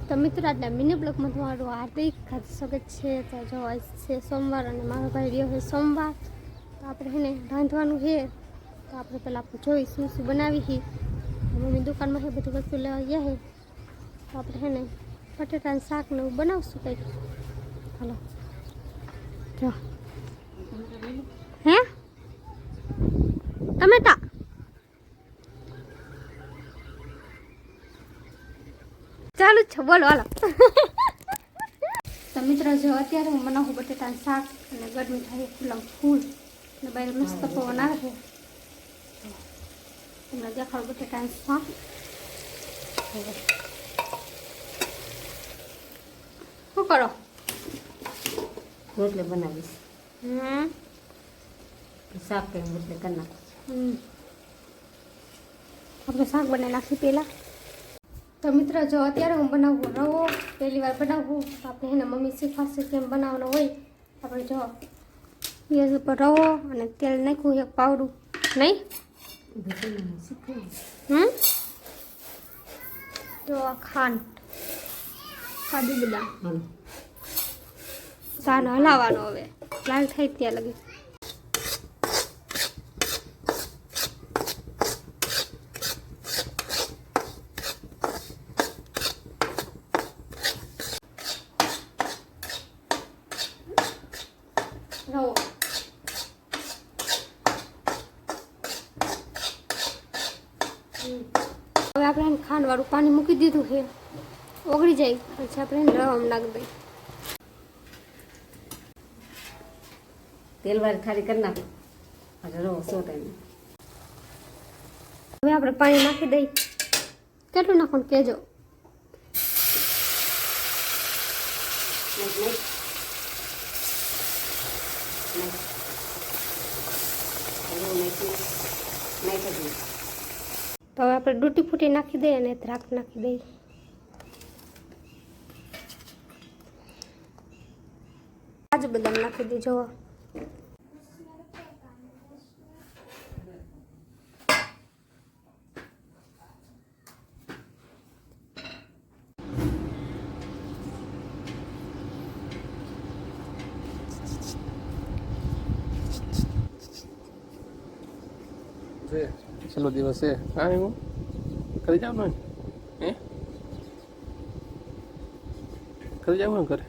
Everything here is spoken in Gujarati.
તો મિત્રો આજના મિની બ્લોગમાં તમારું હાર્દિક સ્વાગત છે। તો જો આજ છે સોમવાર અને મારો ભાઈ રહ્યો છે સોમવાર, તો આપણે એને રાંધવાનું છે। તો આપણે પહેલાં આપણે જોઈ શું શું બનાવી છે। મમ્મી દુકાનમાં છે બધી વસ્તુ લેવા ગયા છે, તો આપણે છે ને બટેટાનું શાક ને એવું બનાવશું કંઈક। હાલો જો હે ટમેટા ચાલુ જ છે, બોલો હાલો। તો મિત્રો જો અત્યારે હું બનાવું બટેટાનું શાક અને ગરમી થાય ખુલ્લા ફૂલ અને બહાર મસ્ત પવન આવે છે। તમને દેખાડો બટેટાનું શાક। શું કરો? રોટલી બનાવીશ। શાક કે રોટલી કરી નાખો। આપણે શાક બનાવી નાખી પહેલાં। તો મિત્રો જો અત્યારે હું બનાવું રવો, પહેલી વાર બનાવવું તો આપણે એને મમ્મી શીખવાડશે કેમ બનાવવાનો હોય। આપણે જો ગેસ ઉપર રવો અને તેલ નાખ્યું એક પાવડું નહીં તો ખાંડ કાજુ બદામ સાનો હલાવવાનો, હવે લાલ થાય ત્યાં લગી। રવો હવે આપણે એને ખાંડવાળું પાણી મૂકી દીધું છે, ઓગળી જાય પછી આપણે એને રવામાં નાખી દઈએ। તેલ વાળી ખાલી કરી નાખો એટલે રવો સો ટાઈમ। હવે આપણે પાણી નાખી દઈએ। કેટલું નાખવાનું કહેજો। તો હવે આપણે ડૂટી ફૂટી નાખી દઈએ અને દ્રાક્ષ નાખી દઈએ। કાજુ બદામ નાખી દઈએ। જોવા છેલ્લો દિવસ છે, કાંઈ હું કરી જાવ ને હે કરી જાવ ને ઘરે